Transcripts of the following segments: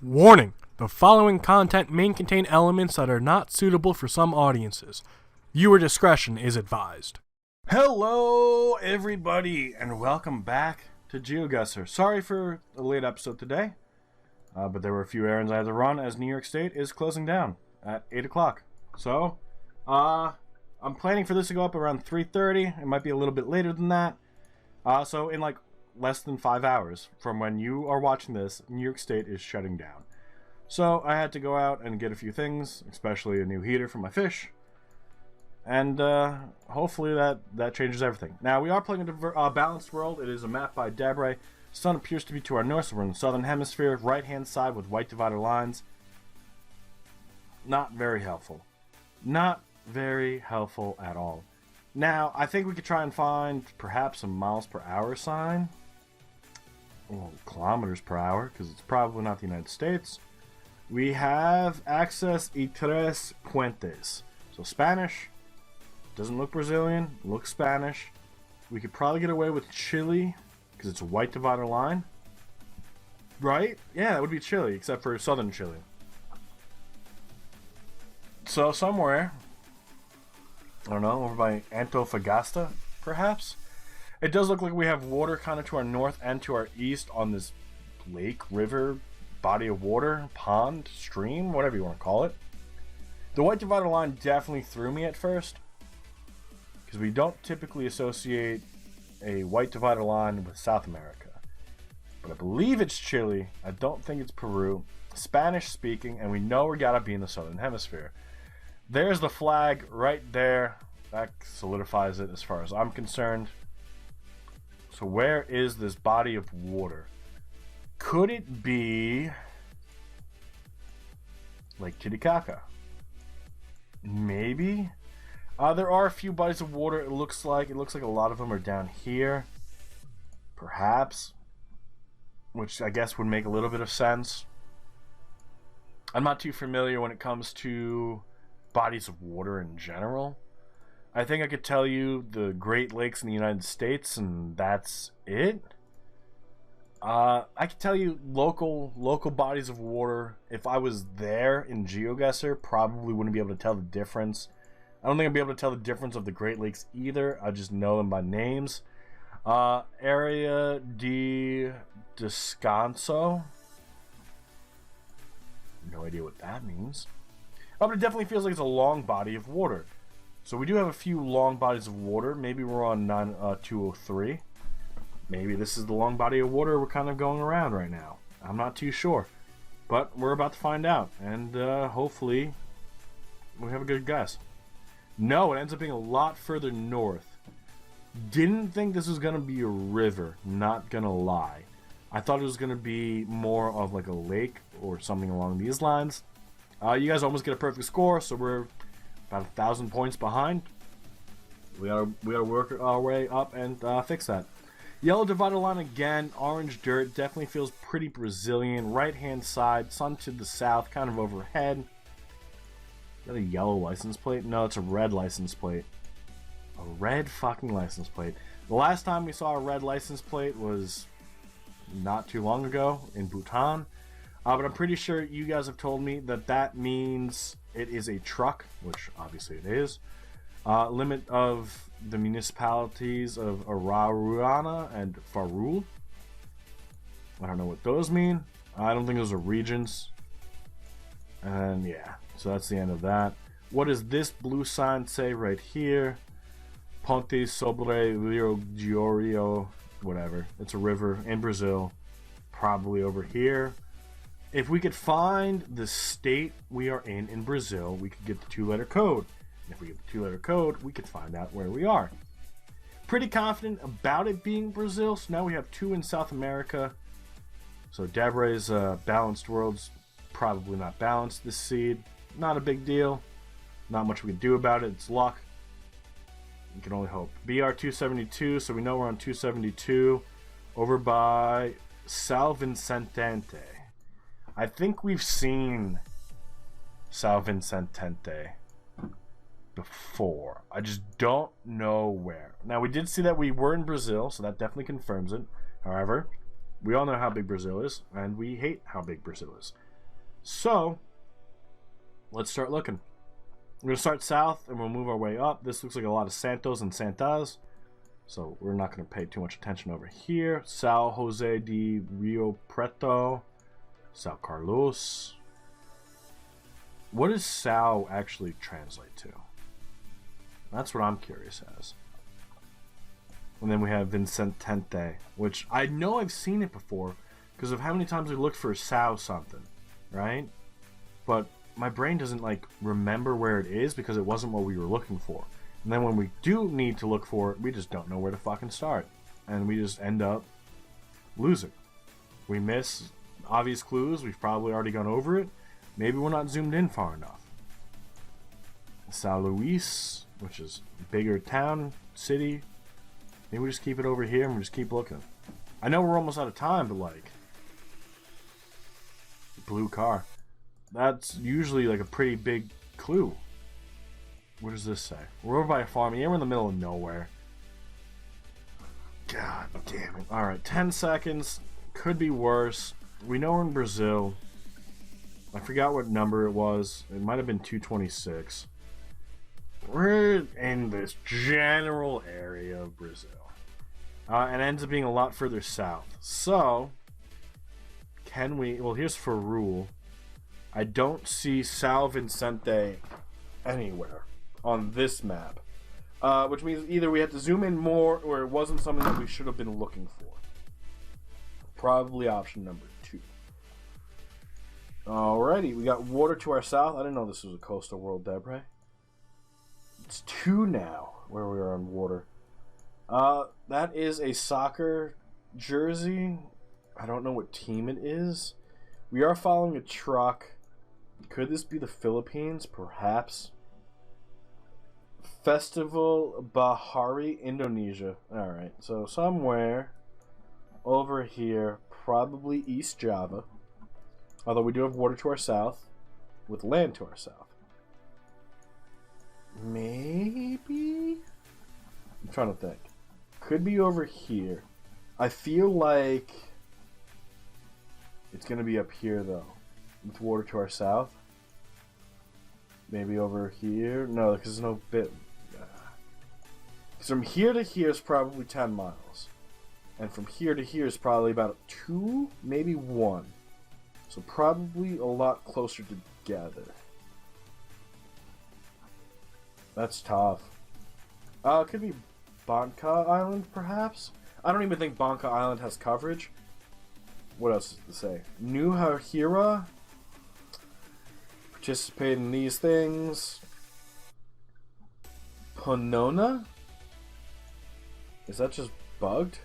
Warning! The following content may contain elements that are not suitable for some audiences. Viewer discretion is advised. Hello, everybody, and welcome back to Geoguessr. Sorry for a late episode today, but there were a few errands I had to run as New York State is closing down at 8 o'clock. So, I'm planning for this to go up around 3:30. It might be a little bit later than that. So in like less than 5 hours from when you are watching this, New York State is shutting down. So I had to go out and get a few things, especially a new heater for my fish. And hopefully that changes everything. Now, we are playing a balanced world. It is a map by Debray. Sun appears to be to our north, so we're in the southern hemisphere, right-hand side with white divider lines. Not very helpful. Not very helpful at all. Now, I think we could try and find perhaps a miles per hour sign. Well, kilometers per hour, because it's probably not the United States. We have access y tres puentes. So Spanish. Doesn't look Brazilian. Looks Spanish. We could probably get away with Chile, because it's a white divider line. Right? Yeah, that would be Chile, except for southern Chile. So somewhere, I don't know, over by Antofagasta, perhaps? It does look like we have water kind of to our north and to our east on this lake, river, body of water, pond, stream, whatever you want to call it. The white divider line definitely threw me at first, because we don't typically associate a white divider line with South America. But I believe it's Chile. I don't think it's Peru. Spanish speaking, and we know we gotta be in the southern hemisphere. There's the flag right there. That solidifies it as far as I'm concerned. So where is this body of water? Could it be Lake Titicaca? Maybe. There are a few bodies of water. It looks like a lot of them are down here. Perhaps, which I guess would make a little bit of sense. I'm not too familiar when it comes to bodies of water in general. I think I could tell you the Great Lakes in the United States, and that's it. I could tell you local bodies of water. If I was there in Geoguessr, probably wouldn't be able to tell the difference. I don't think I'd be able to tell the difference of the Great Lakes either. I just know them by names. Area de Descanso. No idea what that means. But it definitely feels like it's a long body of water. So we do have a few long bodies of water. Maybe we're on 203. Maybe this is the long body of water we're kind of going around right now. I'm not too sure. But we're about to find out. And hopefully we have a good guess. No, it ends up being a lot further north. Didn't think this was going to be a river. Not going to lie. I thought it was going to be more of like a lake or something along these lines. You guys almost get a perfect score, so we're about 1,000 points behind. We gotta work our way up and fix that. Yellow divider line again. Orange dirt definitely feels pretty Brazilian. Right hand side, sun to the south, kind of overhead. Is that a yellow license plate? No, it's a red license plate. A red fucking license plate. The last time we saw a red license plate was not too long ago in Bhutan. But I'm pretty sure you guys have told me that means it is a truck, which obviously it is. Limit of the municipalities of Araruana and Farul. I don't know what those mean. I don't think those are regions. And yeah, so that's the end of that. What does this blue sign say right here? Ponte sobre Rio Giorio, whatever. It's a river in Brazil, probably over here. If we could find the state we are in Brazil, we could get the 2-letter code. And if we get the 2-letter code, we could find out where we are. Pretty confident about it being Brazil, so now we have 2 in South America. So Debray's balanced world's probably not balanced this seed. Not a big deal. Not much we can do about it. It's luck. We can only hope. BR-272, so we know we're on 272. Over by São Vicente. I think we've seen São Vicente before. I just don't know where. Now, we did see that we were in Brazil, so that definitely confirms it. However, we all know how big Brazil is, and we hate how big Brazil is. So, let's start looking. We're going to start south and we'll move our way up. This looks like a lot of Santos and Santas. So we're not going to pay too much attention over here. Sao Jose de Rio Preto. Sao Carlos. What does Sao actually translate to? That's what I'm curious as. And then we have Vincentente, which I know I've seen it before because of how many times we looked for Sao something, right? But my brain doesn't like remember where it is because it wasn't what we were looking for. And then when we do need to look for it, we just don't know where to fucking start. And we just end up losing. We miss obvious clues. We've probably already gone over it. Maybe we're not zoomed in far enough. Sao Luis, which is bigger town, city. Maybe we just keep it over here and we just keep looking. I know we're almost out of time, but like... blue car. That's usually like a pretty big clue. What does this say? We're over by a farm. Yeah, we're in the middle of nowhere. God damn it. Alright, 10 seconds. Could be worse. We know we're in Brazil. I forgot what number it was. It might have been 226. We're in this general area of Brazil. And it ends up being a lot further south. So, can we... well, here's for rule. I don't see São Vicente anywhere on this map. Which means either we have to zoom in more or it wasn't something that we should have been looking for. Probably option number 2. Alrighty, we got water to our south. I didn't know this was a coastal world, Debre. It's 2 now where we are on water. That is a soccer jersey. I don't know what team it is. We are following a truck. Could this be the Philippines? Perhaps. Festival Bahari, Indonesia. Alright, so somewhere over here, probably East Java. Although we do have water to our south, with land to our south. Maybe? I'm trying to think. Could be over here. I feel like it's going to be up here, though. With water to our south. Maybe over here. No, because there's no bit. Because from here to here is probably 10 miles. And from here to here is probably about 2, maybe 1. So probably a lot closer together. That's tough. It could be Banca Island, perhaps? I don't even think Banca Island has coverage. What else does it say? New Hahira. Participate in these things. Ponona? Is that just bugged?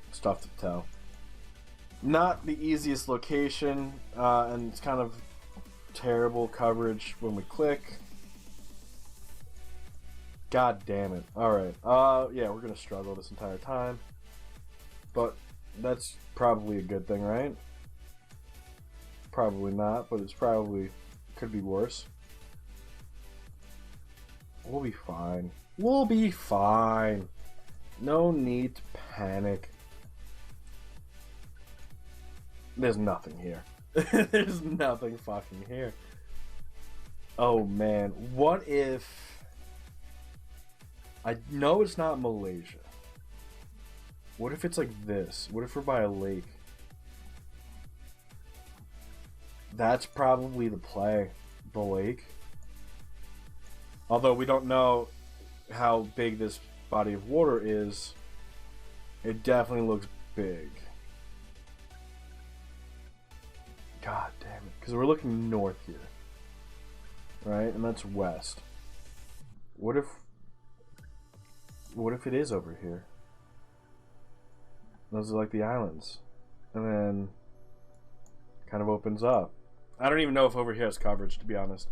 It's tough to tell. Not the easiest location, and it's kind of terrible coverage when we click. God damn it. Alright, yeah, we're gonna struggle this entire time. But that's probably a good thing, right? Probably not, but it's probably... could be worse. We'll be fine. We'll be fine. No need to panic. There's nothing here. There's nothing fucking here. Oh man, what if... I know it's not Malaysia. What if it's like this? What if we're by a lake? That's probably the play. The lake. Although we don't know how big this body of water is, it definitely looks big. God damn it. Because we're looking north here. Right? And that's west. What if it is over here? Those are like the islands. And then kind of opens up. I don't even know if over here has coverage, to be honest.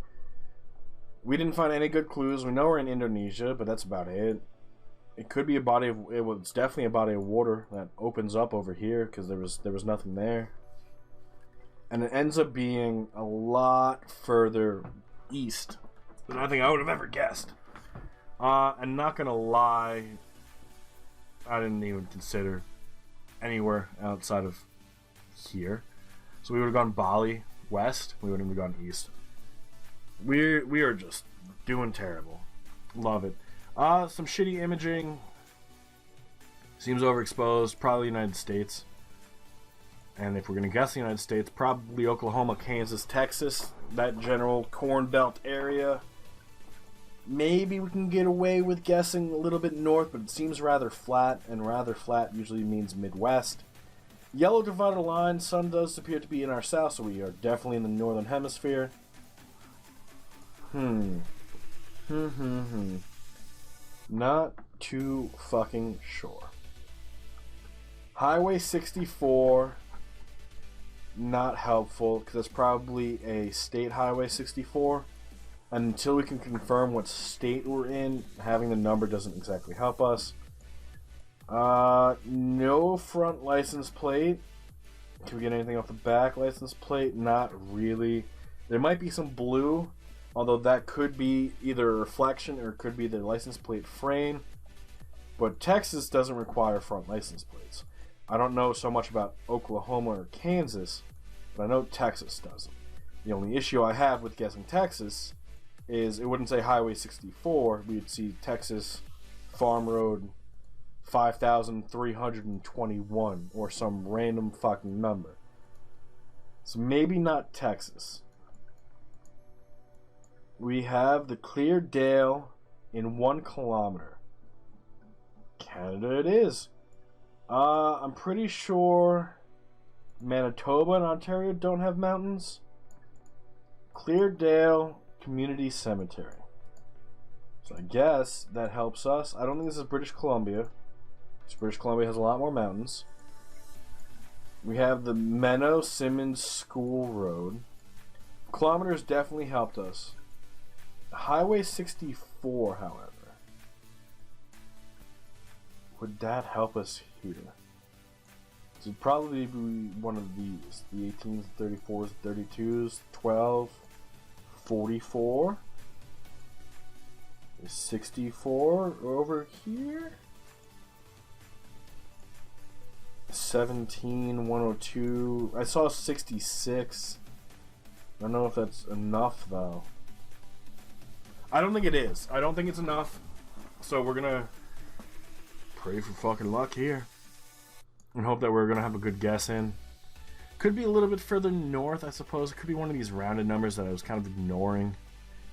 We didn't find any good clues. We know we're in Indonesia, but that's about it. It could be a body of... it's definitely a body of water that opens up over here, because there was nothing there. And it ends up being a lot further east than I think I would have ever guessed. I'm not gonna lie, I didn't even consider anywhere outside of here. So we would have gone Bali, west, we wouldn't have gone east. We are just doing terrible. Love it. Some shitty imaging. Seems overexposed. Probably United States. And if we're going to guess the United States, probably Oklahoma, Kansas, Texas. That general Corn Belt area. Maybe we can get away with guessing a little bit north, but it seems rather flat. And rather flat usually means Midwest. Yellow divided line. Sun does appear to be in our south, so we are definitely in the northern hemisphere. Not too fucking sure. Highway 64, not helpful, because it's probably a state highway 64. And until we can confirm what state we're in, having the number doesn't exactly help us. No front license plate. Can we get anything off the back license plate? Not really. There might be some blue, although that could be either a reflection or it could be the license plate frame. But Texas doesn't require front license plates. I don't know so much about Oklahoma or Kansas, but I know Texas doesn't. The only issue I have with guessing Texas is it wouldn't say Highway 64. We'd see Texas Farm Road 5,321 or some random fucking number. So maybe not Texas. We have the Cleardale in 1 kilometer. Canada it is. I'm pretty sure Manitoba and Ontario don't have mountains. Cleardale Community Cemetery. So I guess that helps us. I don't think this is British Columbia, because British Columbia has a lot more mountains. We have the Menno Simmons School Road. Kilometers definitely helped us. Highway 64, however. Would that help us here? This would probably be one of these. The 18s, 34s, 32s, 12, 44. Is 64 over here? 17, 102. I saw 66. I don't know if that's enough, though. I don't think it is. I don't think it's enough. So we're gonna pray for fucking luck here. And hope that we're gonna have a good guess in. Could be a little bit further north, I suppose. It could be one of these rounded numbers that I was kind of ignoring.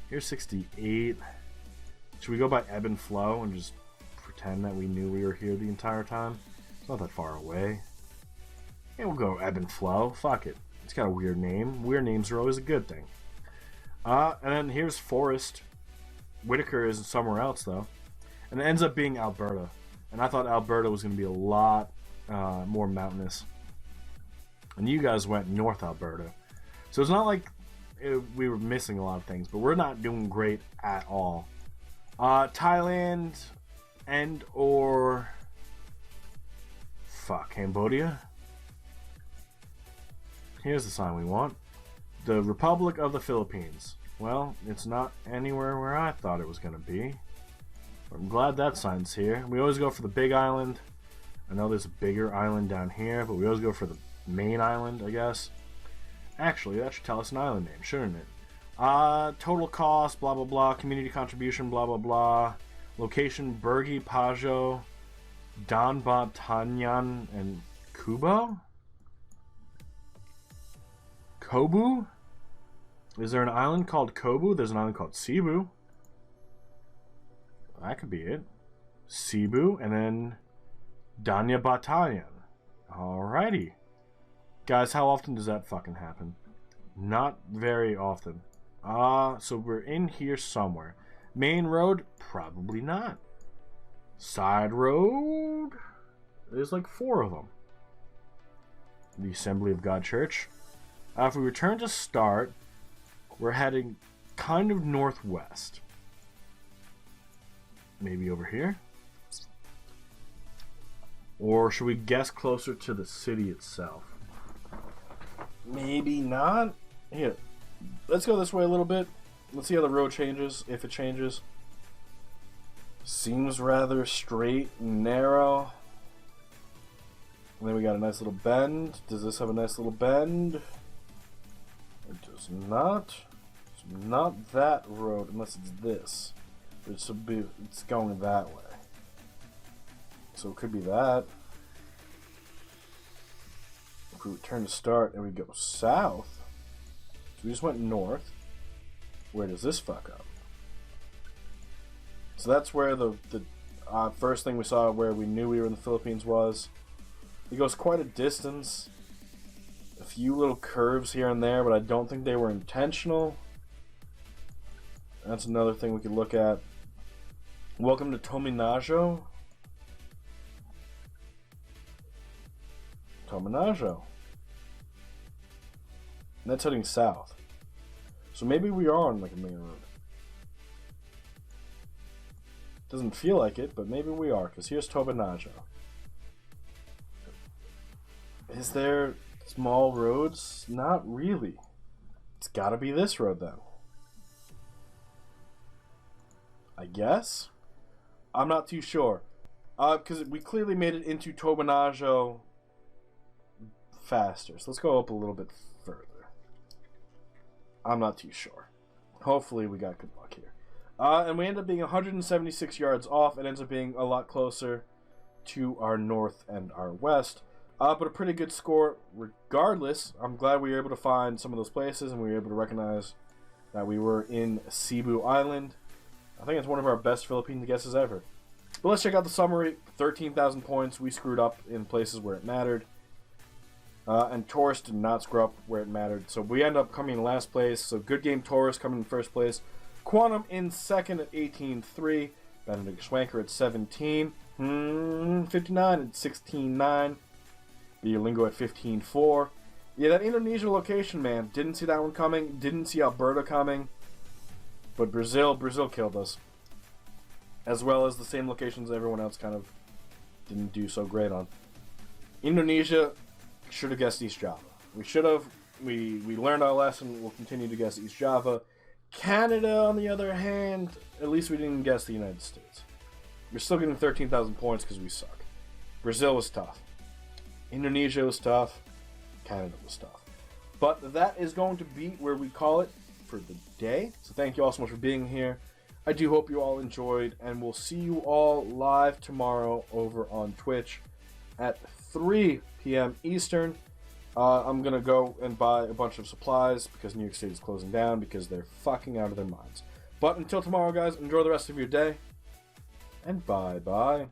Here's 68. Should we go by ebb and flow and just pretend that we knew we were here the entire time? It's not that far away. Yeah, we'll go ebb and flow. Fuck it. It's got a weird name. Weird names are always a good thing. And then here's Forest. Whitaker is somewhere else, though. And it ends up being Alberta. And I thought Alberta was going to be a lot more mountainous. And you guys went North Alberta. So it's not like we were missing a lot of things, but we're not doing great at all. Thailand and or... Cambodia? Here's the sign we want. The Republic of the Philippines. Well, it's not anywhere where I thought it was going to be. I'm glad that sign's here. We always go for the big island. I know there's a bigger island down here, but we always go for the main island, I guess. Actually, that should tell us an island name, shouldn't it? Total cost, blah, blah, blah. Community contribution, blah, blah, blah. Location, Burgi, Pajo, Danbatanyan, and Kubo? Kobu? Is there an island called Kobu? There's an island called Cebu. That could be it. Cebu, and then Danya Battalion. Alrighty. Guys, how often does that fucking happen? Not very often. So we're in here somewhere. Main road? Probably not. Side road? There's like 4 of them. The Assembly of God Church. If we return to start, we're heading kind of northwest. Maybe over here? Or should we guess closer to the city itself? Maybe not. Here, let's go this way a little bit. Let's see how the road changes, if it changes. Seems rather straight and narrow. And then we got a nice little bend. Does this have a nice little bend? It's not that road unless it's this. It's going that way. So it could be that. If we return to start and we go south, so we just went north. Where does this fuck up? So that's where the first thing we saw where we knew we were in the Philippines was. It goes quite a distance. A few little curves here and there, but I don't think they were intentional. That's another thing we could look at. Welcome to Tominajo. Tominajo. And that's heading south. So maybe we are on like a main road. Doesn't feel like it, but maybe we are, because here's Tominajo. Is there small roads? Not really. It's gotta be this road then. I guess? I'm not too sure. Because we clearly made it into Tominajo faster. So let's go up a little bit further. I'm not too sure. Hopefully we got good luck here. And we end up being 176 yards off. It ends up being a lot closer to our north and our west. But a pretty good score regardless. I'm glad we were able to find some of those places and we were able to recognize that we were in Cebu Island. I think it's one of our best Philippine guesses ever. But let's check out the summary. 13,000 points. We screwed up in places where it mattered. And Taurus did not screw up where it mattered. So we end up coming in last place. So good game Taurus coming in first place. Quantum in second at 18.3. Benedict Schwanker at 17. 59 at 16.9. Biolingo at 15.4. Yeah, that Indonesia location, man. Didn't see that one coming. Didn't see Alberta coming. But Brazil killed us. As well as the same locations everyone else kind of didn't do so great on. Indonesia should have guessed East Java. We should have. We learned our lesson. We'll continue to guess East Java. Canada, on the other hand, at least we didn't guess the United States. We're still getting 13,000 points because we suck. Brazil was tough. Indonesia was tough. Canada was tough. But that is going to be where we call it for the day. So thank you all so much for being here. I do hope you all enjoyed, and we'll see you all live tomorrow over on Twitch at 3 p.m. Eastern. I'm going to go and buy a bunch of supplies because New York State is closing down because they're fucking out of their minds. But until tomorrow, guys, enjoy the rest of your day, and bye-bye.